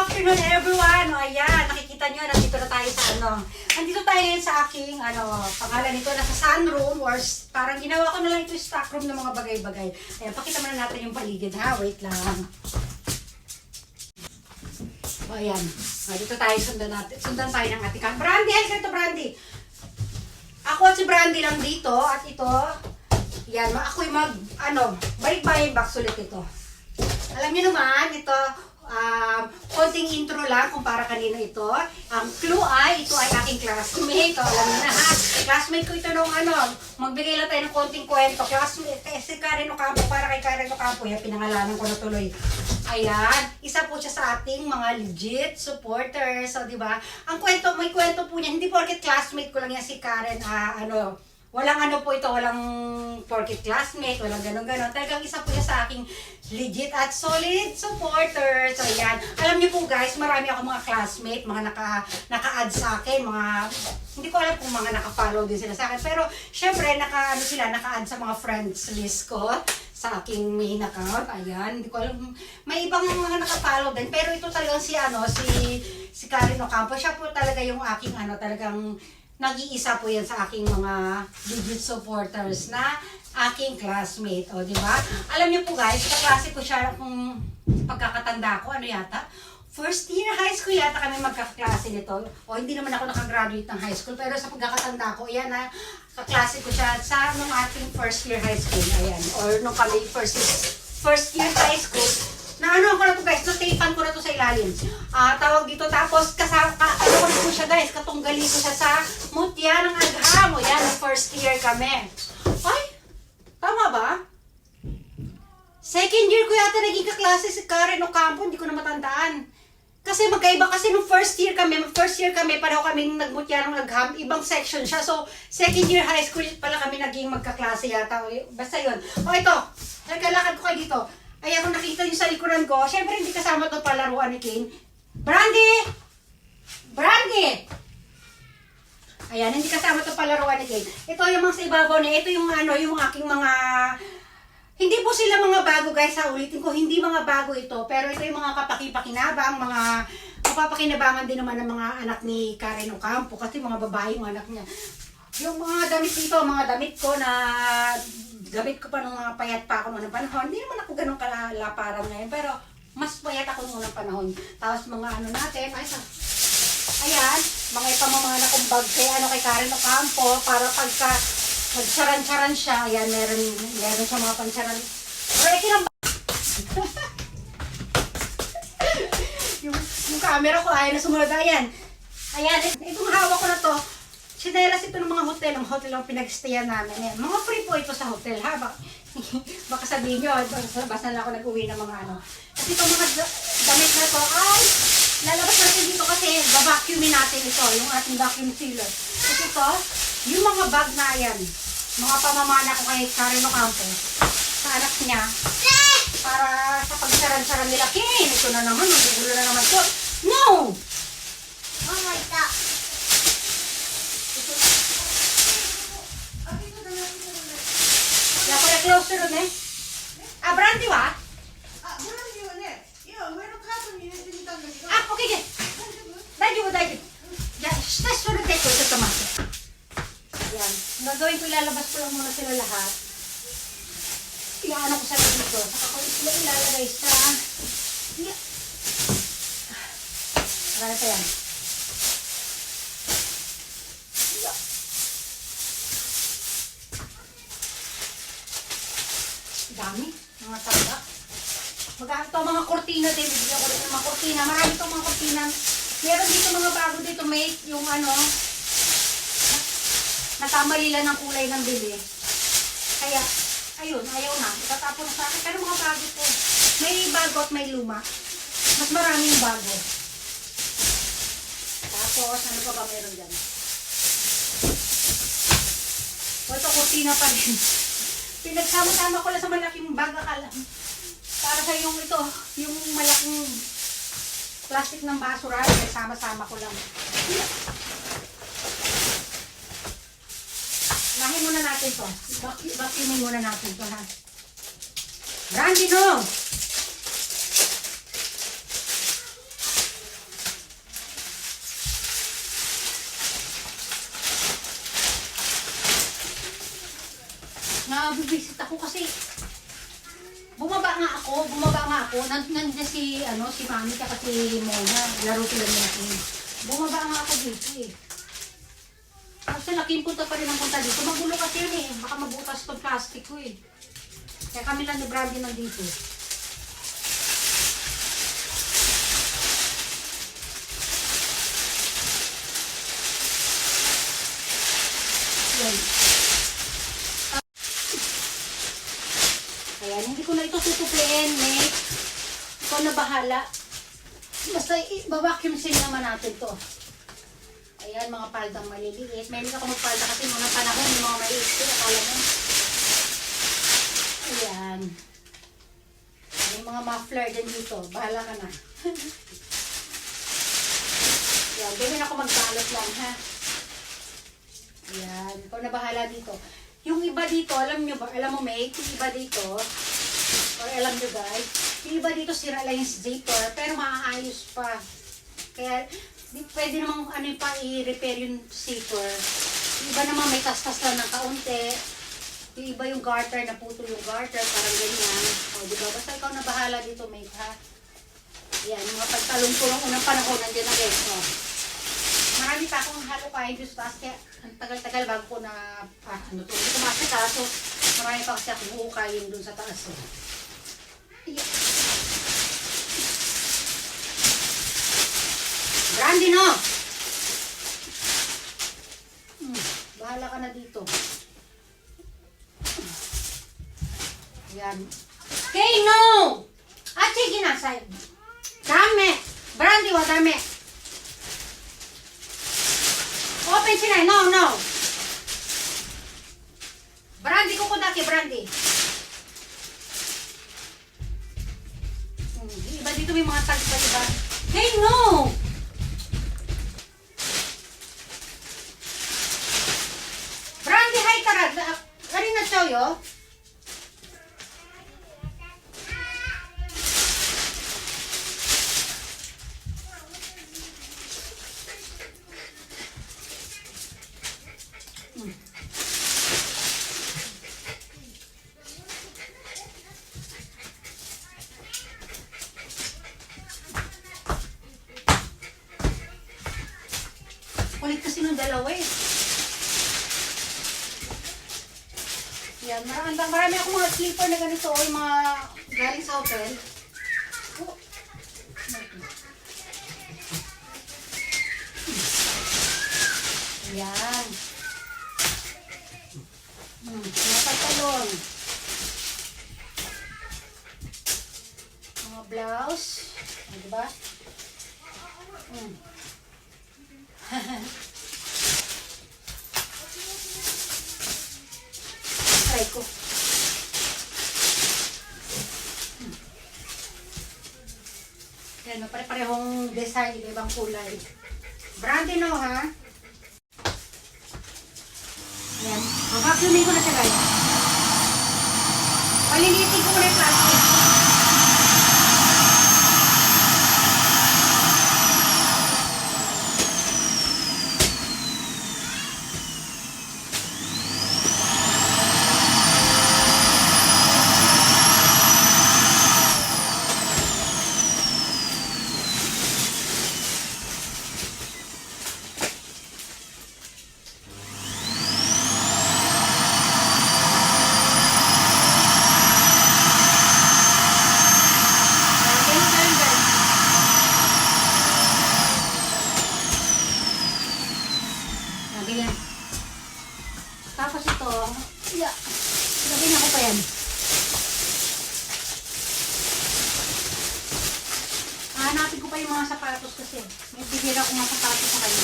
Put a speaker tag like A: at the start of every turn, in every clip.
A: afternoon everyone! O ayan, nakikita nyo, nandito na tayo sa Nandito tayo ngayon sa aking, pangalan nito, nasa sunroom or parang ginawa ko na lang ito stock room ng mga bagay-bagay. Ayan, pakita muna natin yung paligid ha, wait lang. O ayan, dito tayo, sundan tayo ng ating Brandy, halika ito Brandy! Ako at si Brandy lang dito at ito, yan, ako'y balik-bayan box ulit ito. Alam niyo naman, ito, konting intro lang kung para kanino ito. Ang clue ay, ito ay aking classmate. Alam niyo na ha, classmate ko ito nung magbigay lang tayo ng konting kwento. Classmate, si Karen Ocampo, para kay Karen Ocampo, yan, pinangalanan ko na tuloy. Ayan, isa po siya sa ating mga legit supporters. So, di ba? Ang kwento, may kwento po niya, hindi porket classmate ko lang yan si Karen, walang po ito, walang porket classmate, walang ganon-ganon. Talagang isa po siya sa aking legit at solid supporter. So, yan. Alam niyo po guys, marami ako mga classmate, mga naka-add sa akin, hindi ko alam kung mga naka-follow din sila sa akin. Pero, syempre, naka-add sa mga friends list ko sa aking main account. Ayan, hindi ko alam. May ibang mga naka-follow din. Pero ito talagang si Karen Ocampo. Siya po talaga yung aking talagang nag-iisa po yan sa aking mga legit supporters na aking classmate. O, di ba? Alam niyo po guys, kaklase ko siya kung pagkakatanda ko, first year high school yata kami magkaklase nito. O, hindi naman ako nakagraduate ng high school, pero sa pagkakatanda ko, yan kaklase ko siya sa nung ating first year high school. Ayan. Or nung kami first year high school, ko na to guys, natapan ko na to sa ilalim. Tawag dito, tapos ko na po siya guys, katunggali ko siya sa Mutya ng Agham. O yan, first year kami. Ay, tama ba? Second year ko yata naging kaklase si Karen Ocampo, hindi ko na matandaan. Kasi magkaiba kasi nung first year kami, pareho kaming nagmutya ng Agham, ibang section siya. So, second year high school pala kami naging magkaklase yata. Basta yun. O ito, nagkalakad ko kayo dito. Ay, kung nakita niyo sa likuran ko, syempre hindi kasama ito palaruan ni Kane. Brandy! Brandy! Ayan, hindi kasama ito palaruan ni Kane. Ito yung mga sa ibabaw na, ito yung yung aking mga... Hindi po sila mga bago guys, ulitin ko, hindi mga bago ito. Pero ito yung mga kapaki-pakinabang, mga mapapakinabangan din naman ng mga anak ni Karen Ocampo. Kasi mga babae yung anak niya. Yung mga damit dito, mga damit ko na... Gamit ko pa nung mga payat pa ako noong panahon. Hindi naman ako ganun kalaparan ngayon. Pero mas payat ako noong panahon. Tapos mga natin. Ayan. Mga ipamamana kong bag kay Karen Ocampo. Para pagka magsaran-saran siya. Ayan, meron siya mga pansaran. Pero ikinang yung camera ko ayaw na sumunod. Ayan. Ayan. Itong hawak ko na to. Sinelas ito ng mga hotel. Ang hotel ang pinag-stayan namin. Ayan. Mga free po ito sa hotel, ha? Baka sabihin nyo, basta na ako nag-uwi ng mga Kasi itong mga damit na to, ay, lalabas natin dito kasi babacuumin natin ito, yung ating vacuum sealer. Kasi ito, yung mga bag na yan, mga pamamana ko kay Karen Ocampo, sa anak niya, para sa pagsaran-saran nila, ito na naman, magugulo na naman to. No! Oh my God! Close to the Brandy wa?
B: Brandyはね、いや、上のカートに入れてみたんだけど。
A: OK で。大丈夫。じゃあ、下それでちょっと待って。Yan. Gagawin ko, ilalabas ko lang muna sila lahat. Iaano ko sa dito. Saka ko sila ilalagay sa... Marami pa yan. Dami, mga tanda. Ito mga kortina din, bibigyan ko rin ng mga kortina. Marami itong mga kortina. Meron dito mga bago dito, mate, yung natamali lang ng kulay ng bili. Kaya, ayun, ayaw na. Itatapon na sa akin. Pero mga bago to. May bago at may luma. Mas maraming bago. Tapos, ano pa ba meron dyan? O, ito, kortina pa rin. Pinagsama-sama ko lang sa malaking bag akala. Para sa yung yung malaking plastic ng basura, sama-sama ko lang. Lahin muna natin to. Vacuumin muna natin to, ha. Brandy, no! mabibisit ako kasi bumaba nga ako. Nandiyan si Mami at si Mona. Laro sila natin. Bumaba nga ako dito eh. Kasi laking punta pa rin ang punta dito. Magulo kasi yun eh. Baka mabutas itong plastic ko eh. Kaya kami lang ni Brandy nandito. Yan. Ayan, hindi ko na ito tutupiin, mate. Ikaw na bahala. Basta i-vacuum seal naman natin to. Ayan, mga paldang maliliit. Mahilig ako magpalda kasi mga panahon, yung mga maliit ko, akala mo. Ayan. May mga muffler din dito. Bahala ka na. Ayan, ganyan ako magbalot lang, ha? Ayan, ikaw na bahala dito. Yung iba dito, alam mo mate, yung iba dito, or alam nyo guys, yung iba dito sira lang yung zipper, pero maaayos pa. Kaya, pwede namang pa i-repair yung zipper. Yung iba naman may tas-tas lang ng kaunti. Yung iba yung garter, naputol yung garter, parang ganyan. O, diba? Basta ikaw na bahala dito, mate, ha? Yan, mga pagtalong ko ng unang panahon, nandiyan na guys, no? Marami pa akong halukain dito sa taas, kaya ang tagal-tagal bago ko na, hindi ko makita, so marami pa kasi akong hukayin dun sa taas. So. Ayan. Brandy, no? Bahala ka na dito. Ayan. Okay, no! Sige na, sa'yo. Dami! Brandy, wa dami! Open sila. No. Brandy ko daki, Brandy. Iba dito may mga tags pa, diba? Hey, no! Brandy, hi, tara. Karin na siya, yo? Kulit kasi nung dalawa eh. Yan, marami akong mga slipper na ganito o yung mga galing sa hotel. Oh. Yan. Mga pantalon. Mga blouse. Diba? Try ko. Yan, pare-parehong design, ibang kulay. Brandy, no, ha? Yan. Vacuuming ko na siya, guys. Palilitin ko na yung plastic. Ganyan. Tapos ito, lagyan ako pa yan. Hanapin ko pa yung mga sapatos kasi. May bigyan ako mga sapatos sa kanya.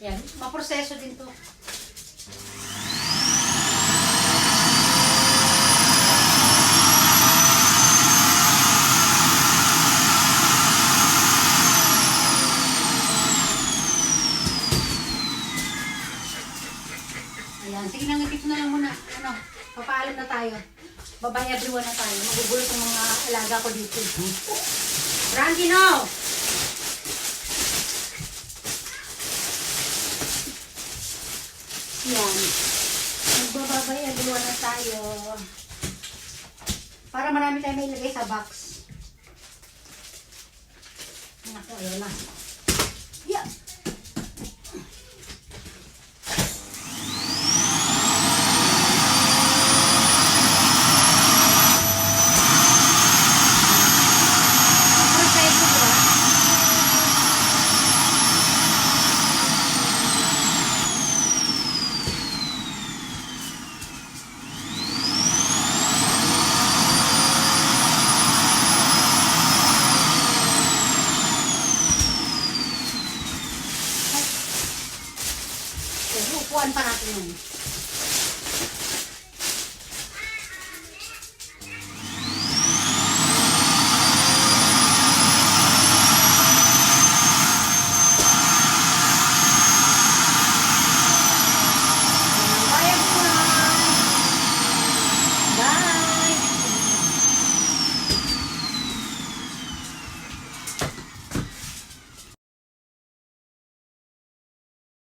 A: Yan, maproseso din to. Ayan, sige na, dito na lang muna. Papaalam na tayo. Bye-bye everyone na tayo. Magugulot ang mga alaga ko dito. Brandy, no! Yan. Ayan, dalawa na tayo. Para marami tayo may ilagay sa box. Naku, ayun na. Yeah!